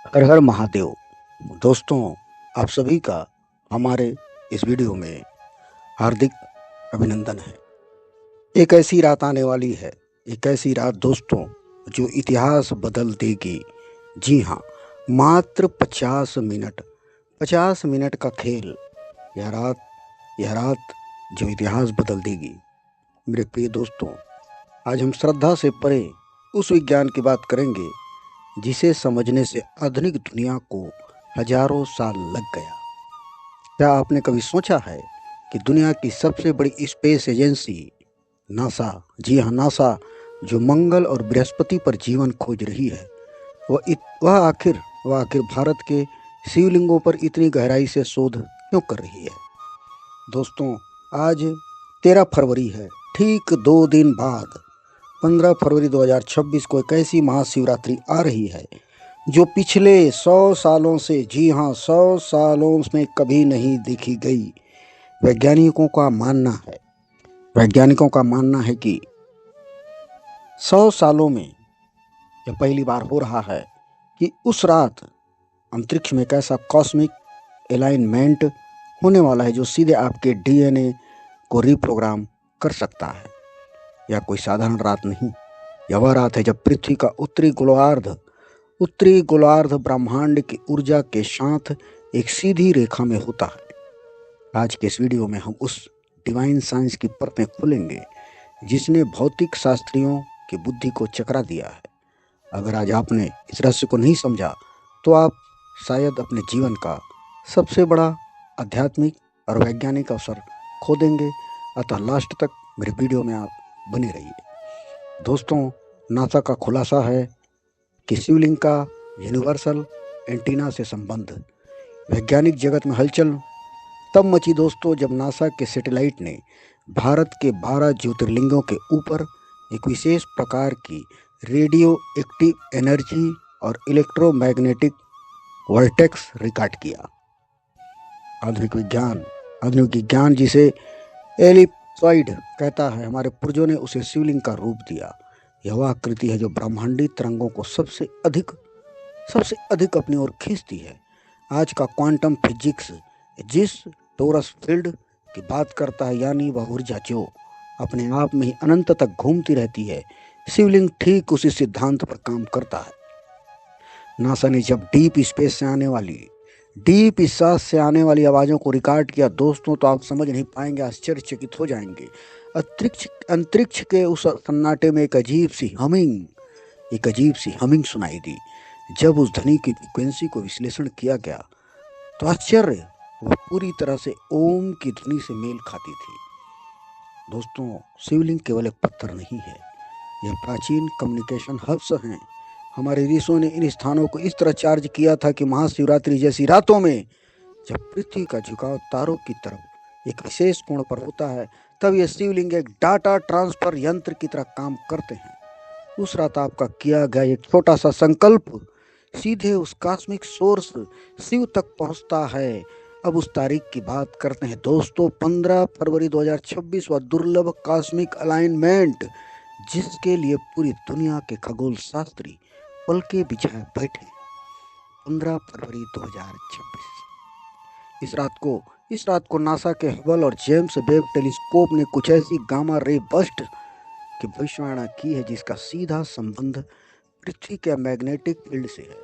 हर हर महादेव। दोस्तों, आप सभी का हमारे इस वीडियो में हार्दिक अभिनंदन है। एक ऐसी रात आने वाली है, एक ऐसी रात दोस्तों जो इतिहास बदल देगी। जी हाँ, मात्र 50 मिनट का खेल। यह रात जो इतिहास बदल देगी। मेरे प्रिय दोस्तों, आज हम श्रद्धा से परे उस विज्ञान की बात करेंगे जिसे समझने से आधुनिक दुनिया को हजारों साल लग गया। क्या आपने कभी सोचा है कि दुनिया की सबसे बड़ी स्पेस एजेंसी नासा, जी हाँ नासा, जो मंगल और बृहस्पति पर जीवन खोज रही है, वह आखिर भारत के शिवलिंगों पर इतनी गहराई से शोध क्यों कर रही है। दोस्तों, आज 13 फरवरी है। ठीक 2 दिन बाद 15 फरवरी 2026 को एक ऐसी महाशिवरात्रि आ रही है जो पिछले 100 सालों से, जी हाँ 100 सालों में कभी नहीं देखी गई। वैज्ञानिकों का मानना है वैज्ञानिकों का मानना है कि 100 सालों में यह पहली बार हो रहा है कि उस रात अंतरिक्ष में एक ऐसा कॉस्मिक अलाइनमेंट होने वाला है जो सीधे आपके डीएनए को रिप्रोग्राम कर सकता है। यह कोई साधारण रात नहीं, यह वह रात है जब पृथ्वी का उत्तरी गोलार्ध ब्रह्मांड की ऊर्जा के साथ एक सीधी रेखा में होता है। आज के इस वीडियो में हम उस डिवाइन साइंस की परतें खोलेंगे जिसने भौतिक शास्त्रियों की बुद्धि को चकरा दिया है। अगर आज आपने इस रहस्य को नहीं समझा तो आप शायद अपने जीवन का सबसे बड़ा आध्यात्मिक और वैज्ञानिक अवसर खो देंगे। अतः लास्ट तक मेरे वीडियो में आप बने रहिए। दोस्तों, नासा का खुलासा है कि शिवलिंग का यूनिवर्सल एंटीना से संबंध। वैज्ञानिक जगत में हलचल तब मची दोस्तों जब नासा के सैटेलाइट ने भारत के 12 ज्योतिर्लिंगों के ऊपर एक विशेष प्रकार की रेडियो एक्टिव एनर्जी और इलेक्ट्रोमैग्नेटिक वर्टेक्स रिकॉर्ड किया। आधुनिक विज्ञान जिसे एलिप्सॉइड कहता है, हमारे पूर्वजों ने उसे शिवलिंग का रूप दिया। यह वह आकृति है जो ब्रह्मांडी तरंगों को सबसे अधिक अपनी ओर खींचती है। आज का क्वांटम फिजिक्स जिस टोरस फील्ड की बात करता है, यानी वह ऊर्जा जो अपने आप में ही अनंत तक घूमती रहती है, शिवलिंग ठीक उसी सिद्धांत पर काम करता है। नासा ने जब डीप स्पेस से आने वाली आवाज़ों को रिकॉर्ड किया दोस्तों, तो आप समझ नहीं पाएंगे, आश्चर्यचकित हो जाएंगे। अंतरिक्ष के उस सन्नाटे में एक अजीब सी हमिंग सुनाई दी। जब उस ध्वनि की फ्रिक्वेंसी को विश्लेषण किया गया तो आश्चर्य, वह पूरी तरह से ओम की ध्वनि से मेल खाती थी। दोस्तों, शिवलिंग केवल एक पत्थर नहीं है, यह प्राचीन कम्युनिकेशन हब्स हैं। हमारे ऋषियों ने इन स्थानों को इस तरह चार्ज किया था कि महाशिवरात्रि जैसी रातों में जब पृथ्वी का झुकाव तारों की तरफ एक विशेष कोण पर होता है, तब यह शिवलिंग एक डाटा ट्रांसफर यंत्र की तरह काम करते हैं। उस रात आपका किया गया एक छोटा सा संकल्प सीधे उस कॉस्मिक सोर्स शिव तक पहुंचता है। अब उस तारीख की बात करते हैं दोस्तों, 15 फरवरी 2026, वह दुर्लभ कॉस्मिक अलाइनमेंट जिसके लिए पूरी दुनिया के खगोल शास्त्री पलके बिछाए बैठे। 15 फरवरी 2026। इस रात को नासा के हबल और जेम्स वेब टेलीस्कोप ने कुछ ऐसी गामा रे बस्ट की भविष्यवाणी की है जिसका सीधा संबंध पृथ्वी के मैग्नेटिक फील्ड से है।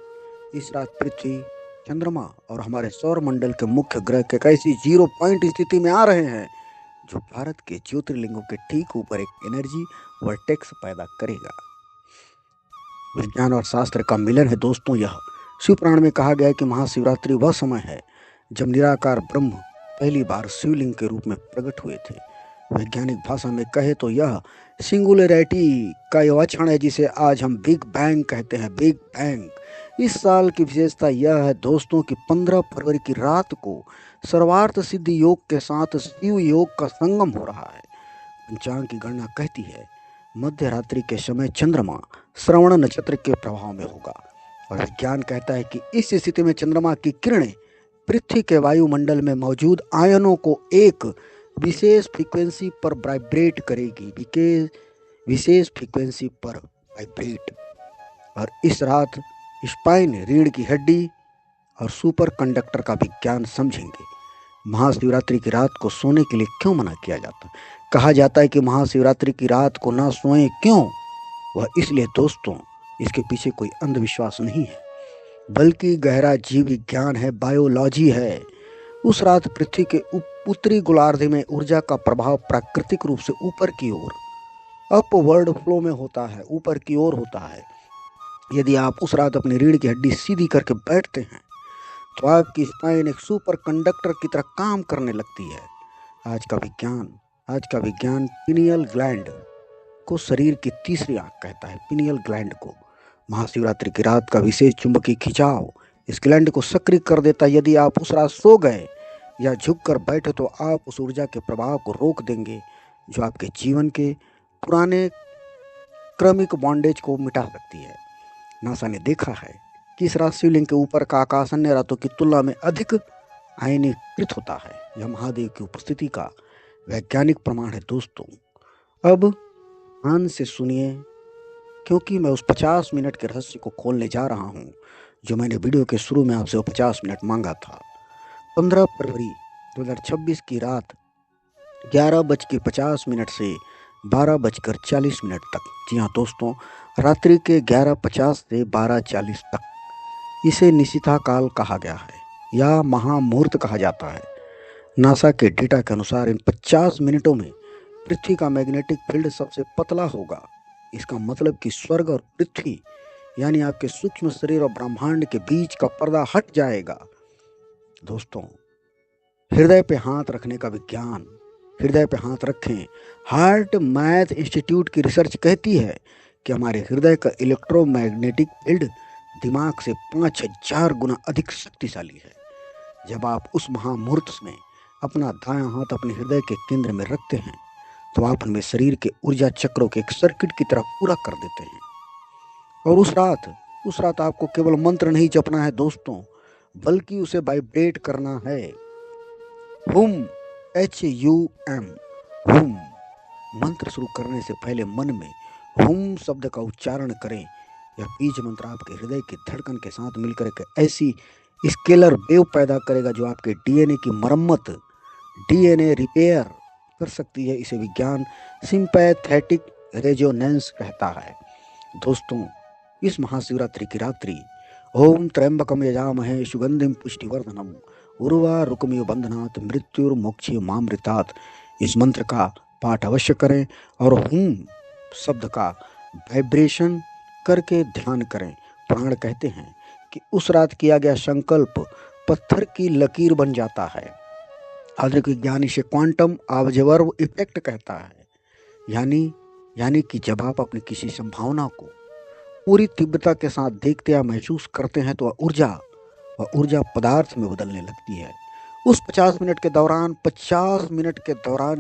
इस रात पृथ्वी, चंद्रमा और हमारे सौर मंडल के मुख्य ग्रह के कैसी 0 पॉइंट स्थिति में आ रहे हैं जो भारत के ज्योतिर्लिंगों के ठीक ऊपर एक एनर्जी वर्टेक्स पैदा करेगा। विज्ञान और शास्त्र का मिलन है दोस्तों यह। शिव पुराण में कहा गया है कि महाशिवरात्रि वह समय है जब निराकार ब्रह्म पहली बार शिवलिंग के रूप में प्रकट हुए थे। वैज्ञानिक भाषा में कहे तो यह सिंगुलैरिटी का यह क्षण है जिसे आज हम बिग बैंग कहते हैं। Big bang. इस साल की विशेषता यह है दोस्तों कि 15 फरवरी की रात को सर्वार्थ सिद्धि योग के साथ शिव योग का संगम हो रहा है। पंचांग की गणना कहती है मध्य रात्रि के समय चंद्रमा श्रवण नक्षत्र के प्रभाव में होगा, और विज्ञान कहता है कि इस स्थिति में चंद्रमा की किरणें पृथ्वी के वायुमंडल में मौजूद आयनों को एक विशेष फ्रीक्वेंसी पर वाइब्रेट करेगी। और इस रात स्पाइन रीढ़ की हड्डी और सुपर कंडक्टर का विज्ञान समझेंगे। महाशिवरात्रि की रात को सोने के लिए क्यों मना किया जाता है? कहा जाता है कि महाशिवरात्रि की रात को ना सोएं, क्यों? वह इसलिए दोस्तों, इसके पीछे कोई अंधविश्वास नहीं है, बल्कि गहरा जीव विज्ञान है, बायोलॉजी है। उस रात पृथ्वी के उत्तरी गोलार्ध में ऊर्जा का प्रभाव प्राकृतिक रूप से ऊपर की ओर अपवर्ड फ्लो में होता है, ऊपर की ओर होता है। यदि आप उस रात अपनी रीढ़ की हड्डी सीधी करके बैठते हैं तो आपकी स्पाइन एक सुपर कंडक्टर की तरह काम करने लगती है। आज का विज्ञान पिनियल ग्लैंड को शरीर की तीसरी आंख कहता है। पिनियल ग्लैंड को महाशिवरात्रि की रात का विशेष चुंबकीय खिंचाव इस ग्लैंड को सक्रिय कर देता है। यदि आप उस रात सो गए या झुक कर बैठे तो आप उस ऊर्जा के प्रभाव को रोक देंगे जो आपके जीवन के पुराने क्रमिक बॉन्डेज को मिटा सकती है। नासा ने देखा है कि इस रात शिवलिंग के ऊपर का आकाश अन्य रातों की तुलना में अधिक आयनीकृत होता है। यह महादेव की उपस्थिति का वैज्ञानिक प्रमाण है दोस्तों। अब ध्यान से सुनिए, क्योंकि मैं उस 50 मिनट के रहस्य को खोलने जा रहा हूँ जो मैंने वीडियो के शुरू में आपसे वो 50 मिनट मांगा था। 15 फरवरी 2026 की रात 11:50 से 12:40 तक, जी हाँ दोस्तों, रात्रि के 11:50 से 12:40 तक इसे निशिथा काल कहा गया है या महामुहूर्त कहा जाता है। नासा के डेटा के अनुसार इन 50 मिनटों में पृथ्वी का मैग्नेटिक फील्ड सबसे पतला होगा। इसका मतलब कि स्वर्ग और पृथ्वी यानी आपके सूक्ष्म शरीर और ब्रह्मांड के बीच का पर्दा हट जाएगा। दोस्तों, हृदय पे हाथ रखने का विज्ञान, हृदय पे हाथ रखें। हार्ट मैथ इंस्टीट्यूट की रिसर्च कहती है कि हमारे हृदय का इलेक्ट्रोमैग्नेटिक फील्ड दिमाग से 5000 गुना अधिक शक्तिशाली है। जब आप उस महामुहूर्त में अपना दायां हाथ अपने हृदय के केंद्र में रखते हैं तो आप उनमें शरीर के ऊर्जा चक्रों के एक सर्किट की तरह पूरा कर देते हैं। और उस रात आपको केवल मंत्र नहीं जपना है दोस्तों, बल्कि उसे वाइब्रेट करना है। हुम, HUM, हुम। मंत्र शुरू करने से पहले मन में हुम शब्द का उच्चारण करें। यह बीज मंत्र आपके हृदय की धड़कन के साथ मिलकर एक ऐसी स्केलर वेव पैदा करेगा जो आपके DNA की मरम्मत, DNA रिपेयर कर सकती है। इसे विज्ञान सिंपैथेटिक रेजोनेंस कहता है। दोस्तों, इस महाशिवरात्रि की रात्रि ओम त्र्यंबकम यजामहे सुगंधिम पुष्टिवर्धनम उर्वारुकमिव बंधनात् मृत्युर्मोक्षीय मामृतात्, इस मंत्र का पाठ अवश्य करें और हुम शब्द का वाइब्रेशन करके ध्यान करें। पुराण कहते हैं कि उस रात किया गया संकल्प पत्थर की लकीर बन जाता है। आधुनिक विज्ञान इसे क्वांटम ऑब्जर्वर इफेक्ट कहता है। यानी कि जब आप अपनी किसी संभावना को पूरी तीव्रता के साथ देखते या महसूस करते हैं तो वह ऊर्जा पदार्थ में बदलने लगती है। उस 50 मिनट के दौरान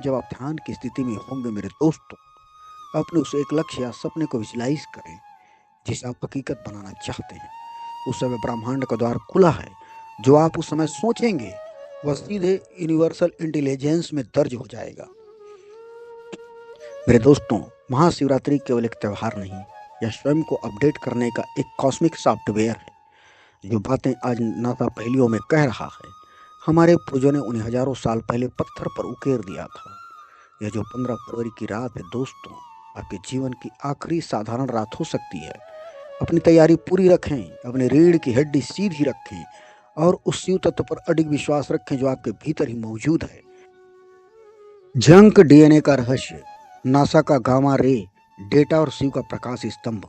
जब आप ध्यान की स्थिति में होंगे मेरे दोस्तों, अपने उस एक लक्ष्य या सपने को विजुलाइज करें जिसे आप हकीकत बनाना चाहते हैं। उस समय ब्रह्मांड का द्वार खुला है। जो आप उस समय सोचेंगे वह सीधे यूनिवर्सल इंटेलिजेंस में दर्ज हो जाएगा। मेरे दोस्तों, महाशिवरात्रि केवल एक त्यौहार नहीं, यह स्वयं को अपडेट करने का एक कॉस्मिक सॉफ्टवेयर है। जो बातें आज नासा पहेलियों में कह रहा है, हमारे पूर्वजों ने उन्हें हजारों साल पहले पत्थर पर उकेर दिया था। यह जो 15 फरवरी की रात है दोस्तों, आपके जीवन की आखिरी साधारण रात हो सकती है। अपनी तैयारी पूरी रखें, अपने रीढ़ की हड्डी सीधी रखें और उस शिव तत्व पर अडिग विश्वास रखें जो आपके भीतर ही मौजूद है। जंक DNA का रहस्य, नासा का गामा रे डेटा और शिव का प्रकाश स्तंभ।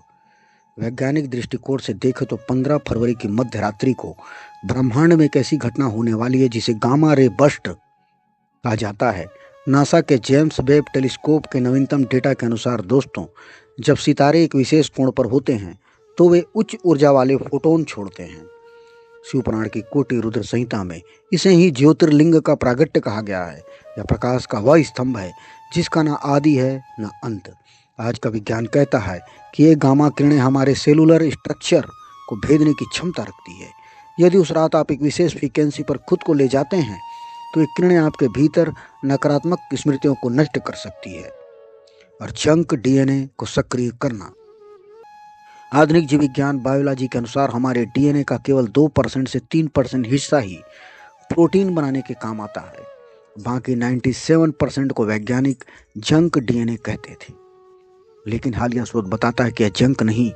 वैज्ञानिक दृष्टिकोण से देखें तो 15 फरवरी की मध्य रात्रि को ब्रह्मांड में एक ऐसी घटना होने वाली है जिसे गामा रे बस्ट कहा जाता है। नासा के जेम्स वेब टेलीस्कोप के नवीनतम डेटा के अनुसार दोस्तों, जब सितारे एक विशेष कोण पर होते हैं तो वे उच्च ऊर्जा वाले फोटोन छोड़ते हैं। शिव पुराण की कोटि रुद्र संहिता में इसे ही ज्योतिर्लिंग का प्रागट्य कहा गया है। यह प्रकाश का वह स्तंभ है जिसका ना आदि है ना अंत। आज का विज्ञान कहता है कि ये गामा किरणें हमारे सेलुलर स्ट्रक्चर को भेदने की क्षमता रखती है। यदि उस रात आप एक विशेष फ्रीक्वेंसी पर खुद को ले जाते हैं तो ये किरणें आपके भीतर नकारात्मक स्मृतियों को नष्ट कर सकती है। और जंक DNA को सक्रिय करना, आधुनिक जीव विज्ञान बायोलॉजी के अनुसार हमारे डीएनए का केवल 2% से 3% हिस्सा ही प्रोटीन बनाने के काम आता है। बाकी 97% को वैज्ञानिक जंक डीएनए कहते थे। लेकिन हालिया शोध बताता है कि यह जंक नहीं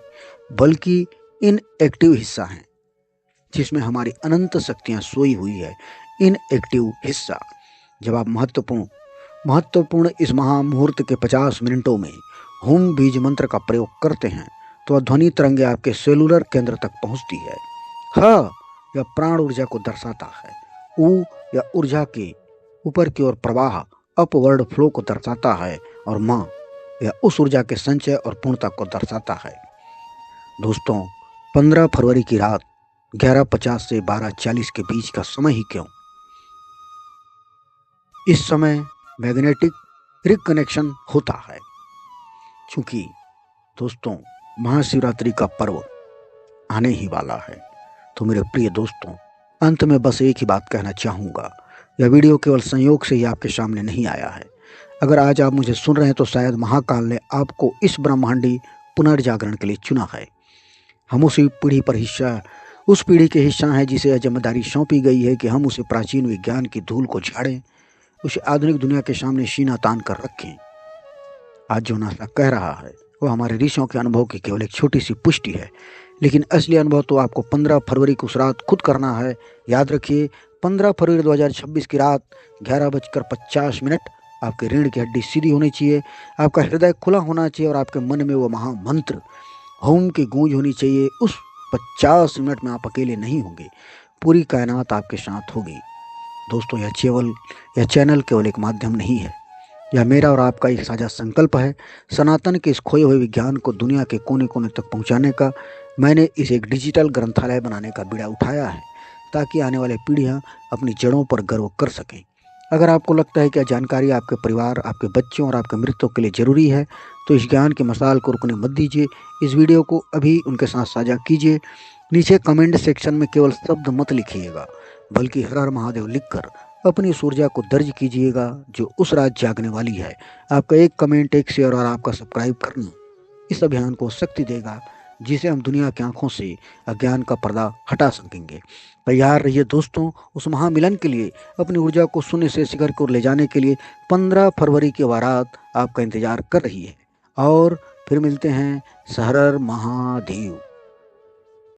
बल्कि इनएक्टिव हिस्सा है, जिसमें हमारी अनंत शक्तियां सोई हुई है। इनएक्टिव हिस्सा। जब आप महत्वपूर्ण इस महामुहूर्त के 50 मिनटों में हुम बीज मंत्र का प्रयोग करते हैं तो वह ध्वनि तरंगे आपके सेलुलर केंद्र तक पहुंचती है। ह यह प्राण ऊर्जा को दर्शाता है। ऊ या ऊर्जा के ऊपर की ओर प्रवाह अपवर्ड फ्लो को दर्शाता है। और मां या उस ऊर्जा के संचय और पूर्णता को दर्शाता है। दोस्तों, 15 फरवरी की रात 11:50 से 12:40 के बीच का समय ही क्यों? इस समय मैग्नेटिक रिकनेक्शन होता है। क्योंकि दोस्तों, महाशिवरात्रि का पर्व आने ही वाला है। तो मेरे प्रिय दोस्तों, अंत में बस एक ही बात कहना चाहूँगा, यह वीडियो केवल संयोग से ही आपके सामने नहीं आया है। अगर आज आप मुझे सुन रहे हैं तो शायद महाकाल ने आपको इस ब्रह्मांडी पुनर्जागरण के लिए चुना है। हम उस पीढ़ी के हिस्सा हैं जिसे यह जिम्मेदारी सौंपी गई है कि हम उसे प्राचीन विज्ञान की धूल को झाड़ें, उसे आधुनिक दुनिया के सामने सीना तान कर रखें। आज जो नासा कह रहा है वो हमारे ऋषियों के अनुभव की केवल एक छोटी सी पुष्टि है, लेकिन असली अनुभव तो आपको 15 फरवरी को उस रात खुद करना है। याद रखिए, 15 फरवरी 2026 की रात 11:50 आपके रीढ़ की हड्डी सीधी होनी चाहिए, आपका हृदय खुला होना चाहिए और आपके मन में वो महामंत्र होम की गूंज होनी चाहिए। उस 50 मिनट में आप अकेले नहीं होंगे, पूरी कायनात आपके साथ होगी। दोस्तों, यह चैनल केवल एक माध्यम नहीं है, यह मेरा और आपका एक साझा संकल्प है। सनातन के इस खोए हुए विज्ञान को दुनिया के कोने कोने तक पहुंचाने का मैंने इसे एक डिजिटल ग्रंथालय बनाने का बीड़ा उठाया है, ताकि आने वाली पीढ़ियां अपनी जड़ों पर गर्व कर सकें। अगर आपको लगता है कि यह जानकारी आपके परिवार, आपके बच्चों और आपके मृतकों के लिए जरूरी है, तो इस ज्ञान की मसाल को रुकने मत दीजिए। इस वीडियो को अभी उनके साथ साझा कीजिए। नीचे कमेंट सेक्शन में केवल शब्द मत लिखिएगा, बल्कि हर हर महादेव लिखकर अपनी उस ऊर्जा को दर्ज कीजिएगा जो उस रात जागने वाली है। आपका एक कमेंट, एक शेयर और आपका सब्सक्राइब करना इस अभियान को शक्ति देगा, जिसे हम दुनिया की आंखों से अज्ञान का पर्दा हटा सकेंगे। तैयार रहिए दोस्तों उस महामिलन के लिए। अपनी ऊर्जा को शून्य से शिखर को ले जाने के लिए 15 फरवरी की बारात आपका इंतजार कर रही है। और फिर मिलते हैं। हर हर महादेव।